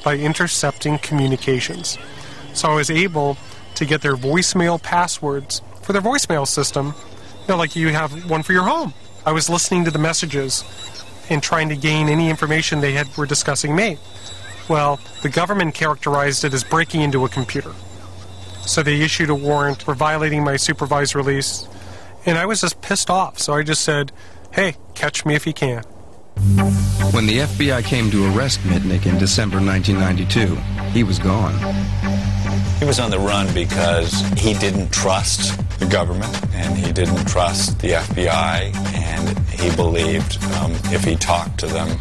by intercepting communications. So I was able to get their voicemail passwords for their voicemail system, like you have one for your home. I was listening to the messages and trying to gain any information they were discussing me. Well, the government characterized it as breaking into a computer. So they issued a warrant for violating my supervised release, and I was just pissed off. So I just said, hey, catch me if you can. When the FBI came to arrest Mitnick in December 1992, he was gone. He was on the run because he didn't trust the government and he didn't trust the FBI, and he believed if he talked to them,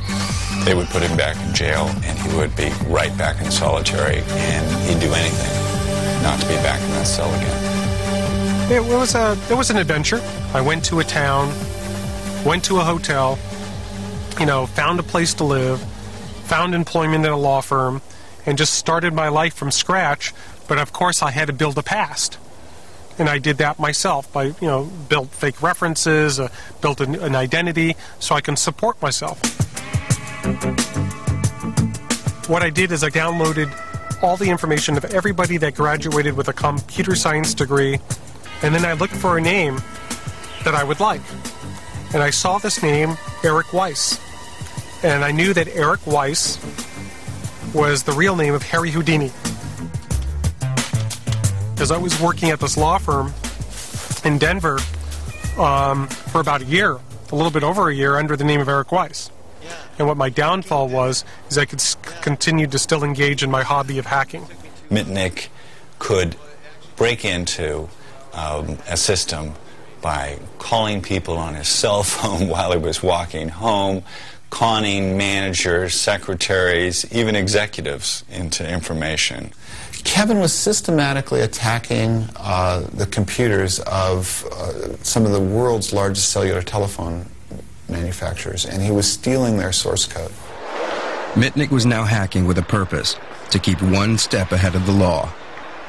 they would put him back in jail and he would be right back in solitary, and he'd do anything not to be back in that cell again. It was an adventure. I went to a town, went to a hotel, found a place to live, found employment in a law firm, and just started my life from scratch. But of course I had to build a past. And I did that myself by, built fake references, built an identity so I can support myself. What I did is I downloaded all the information of everybody that graduated with a computer science degree, and then I looked for a name that I would like. And I saw this name, Eric Weiss. And I knew that Eric Weiss was the real name of Harry Houdini. Because I was working at this law firm in Denver for about a year, a little bit over a year, under the name of Eric Weiss. And what my downfall was is I could continue to still engage in my hobby of hacking. Mitnick could break into a system by calling people on his cell phone while he was walking home, conning managers, secretaries, even executives into information. Kevin was systematically attacking the computers of some of the world's largest cellular telephone manufacturers, and he was stealing their source code. Mitnick was now hacking with a purpose, to keep one step ahead of the law.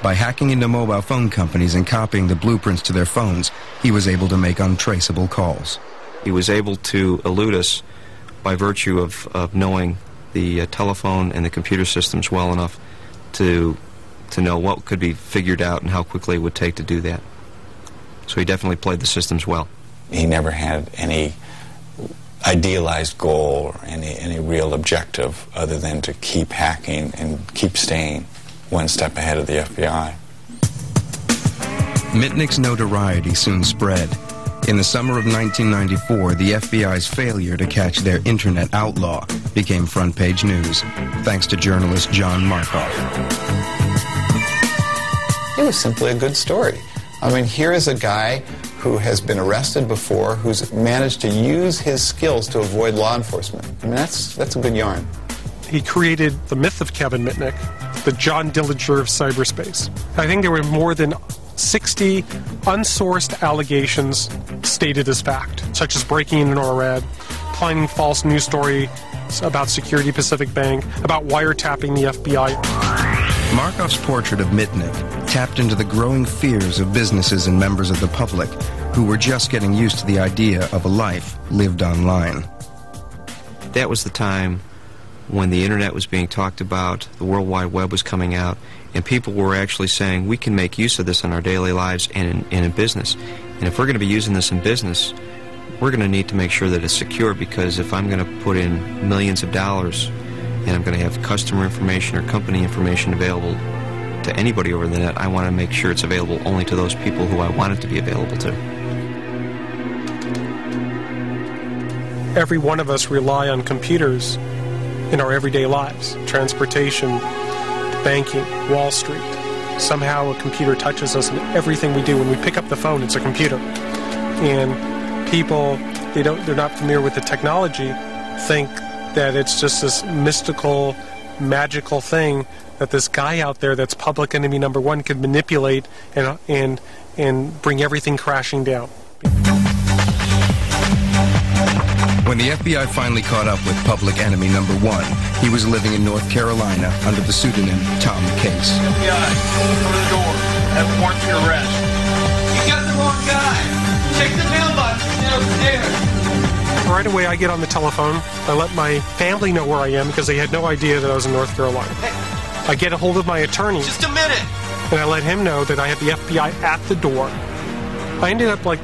By hacking into mobile phone companies and copying the blueprints to their phones, he was able to make untraceable calls. He was able to elude us by virtue of knowing the telephone and the computer systems well enough to know what could be figured out and how quickly it would take to do that. So he definitely played the systems well. He never had any idealized goal or any real objective other than to keep hacking and keep staying one step ahead of the FBI. Mitnick's notoriety soon spread. In the summer of 1994, the FBI's failure to catch their internet outlaw became front-page news, thanks to journalist John Markoff. It was simply a good story. I mean, here is a guy who has been arrested before, who's managed to use his skills to avoid law enforcement. I mean, that's a good yarn. He created the myth of Kevin Mitnick, the John Dillinger of cyberspace. I think there were more than 60 unsourced allegations stated as fact, such as breaking into NORAD, planning false news stories about Security Pacific Bank, about wiretapping the FBI. Markoff's portrait of Mitnick tapped into the growing fears of businesses and members of the public who were just getting used to the idea of a life lived online. That was the time when the internet was being talked about, the World Wide Web was coming out, and people were actually saying, we can make use of this in our daily lives and in business. And if we're going to be using this in business, we're going to need to make sure that it's secure, because if I'm going to put in millions of dollars and I'm going to have customer information or company information available to anybody over the net, I want to make sure it's available only to those people who I want it to be available to. Every one of us rely on computers in our everyday lives. Transportation, banking, Wall Street. Somehow a computer touches us in everything we do. When we pick up the phone, it's a computer. And people, they're not familiar with the technology, think that it's just this mystical, magical thing that this guy out there that's public enemy number one could manipulate and bring everything crashing down. When the FBI finally caught up with public enemy number one, he was living in North Carolina under the pseudonym Tom Case. FBI, open the door. Have a warrant for your arrest. You got the wrong guy. Check the mailbox downstairs. right away I get on the telephone. I let my family know where I am because they had no idea that I was in North Carolina. I get a hold of my attorney. Just a minute! And I let him know that I had the FBI at the door. I ended up like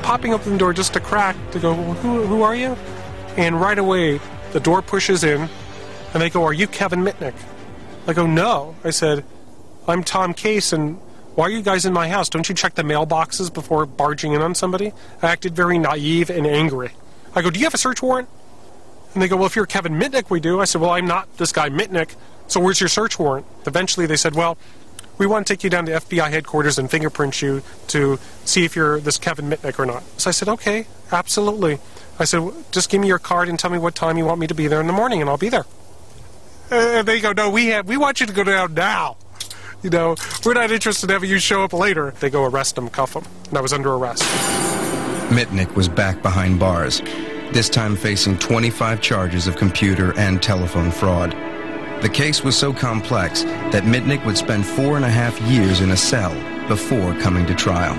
popping open the door just a crack to go, well, who are you? And right away, the door pushes in, and they go, are you Kevin Mitnick? I go, no. I said, I'm Tom Case, and why are you guys in my house? Don't you check the mailboxes before barging in on somebody? I acted very naive and angry. I go, do you have a search warrant? And they go, well, if you're Kevin Mitnick, we do. I said, well, I'm not this guy Mitnick, so where's your search warrant? Eventually they said, well, we want to take you down to FBI headquarters and fingerprint you to see if you're this Kevin Mitnick or not. So I said, okay, absolutely. I said, just give me your card and tell me what time you want me to be there in the morning, and I'll be there. And they go, no, we want you to go down now. You know, we're not interested in having you show up later. They go arrest him, cuff him, and I was under arrest. Mitnick was back behind bars, this time facing 25 charges of computer and telephone fraud. The case was so complex that Mitnick would spend 4.5 years in a cell before coming to trial.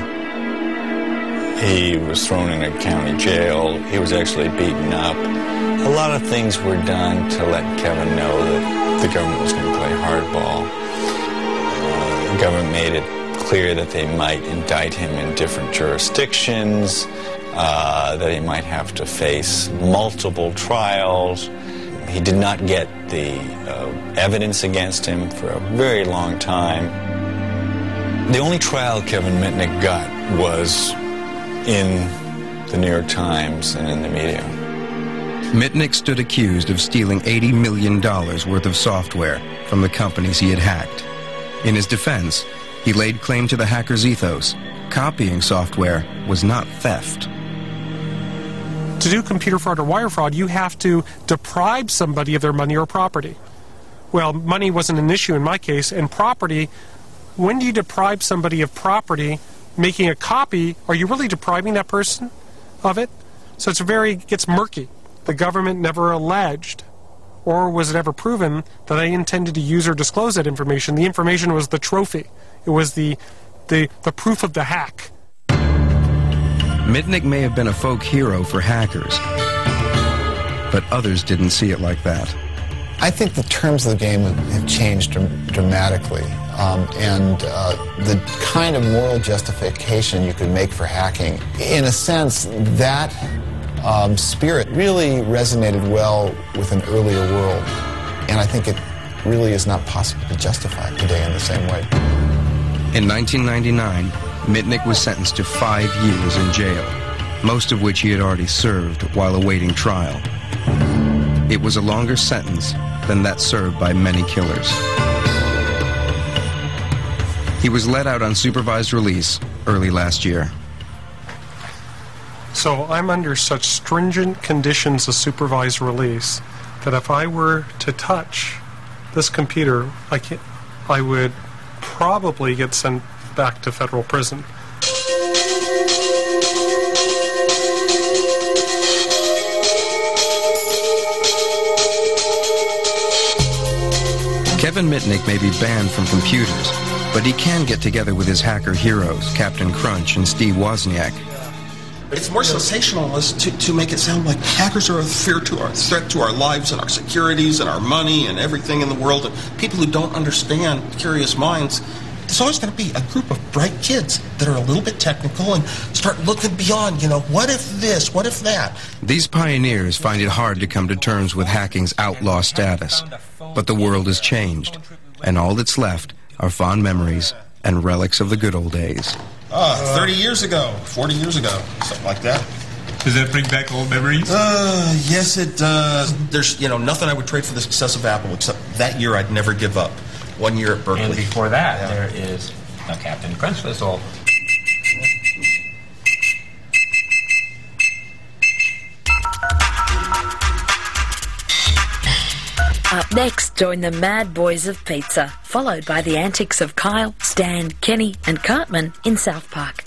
He was thrown in a county jail. He was actually beaten up. A lot of things were done to let Kevin know that the government was going to play hardball. The government made it clear that they might indict him in different jurisdictions, that he might have to face multiple trials. He did not get the evidence against him for a very long time. The only trial Kevin Mitnick got was in the New York Times and in the media. Mitnick stood accused of stealing $80 million worth of software from the companies he had hacked. In his defense, he laid claim to the hacker's ethos. Copying software was not theft. To do computer fraud or wire fraud, you have to deprive somebody of their money or property. Well, money wasn't an issue in my case, and property, when do you deprive somebody of property? Making a copy, are you really depriving that person of it? So it gets murky. The government never alleged, or was it ever proven, that I intended to use or disclose that information. The information was the trophy. It was the proof of the hack. Mitnick may have been a folk hero for hackers, but others didn't see it like that. I think the terms of the game have changed dramatically, and the kind of moral justification you could make for hacking, in a sense, that spirit really resonated well with an earlier world, and I think it really is not possible to justify it today in the same way. In 1999, Mitnick was sentenced to 5 years in jail, most of which he had already served while awaiting trial. It was a longer sentence than that served by many killers. He was let out on supervised release early last year. So I'm under such stringent conditions of supervised release that if I were to touch this computer, I would probably get sent back to federal prison. Kevin Mitnick may be banned from computers, but he can get together with his hacker heroes, Captain Crunch and Steve Wozniak. It's more sensationalist to make it sound like hackers are a threat to our lives and our securities and our money and everything in the world. And people who don't understand, curious minds, there's always going to be a group of bright kids that are a little bit technical and start looking beyond, what if this, what if that? These pioneers find it hard to come to terms with hacking's outlaw status. But the world has changed, and all that's left are fond memories and relics of the good old days. 30 years ago, 40 years ago, something like that. Does that bring back old memories? Yes, it does. There's, nothing I would trade for the success of Apple, except that year I'd never give up. 1 year at Berkeley. And before that, there is Captain Crunch Whistle. Up next, join the Mad Boys of Pizza, followed by the antics of Kyle, Stan, Kenny and Cartman in South Park.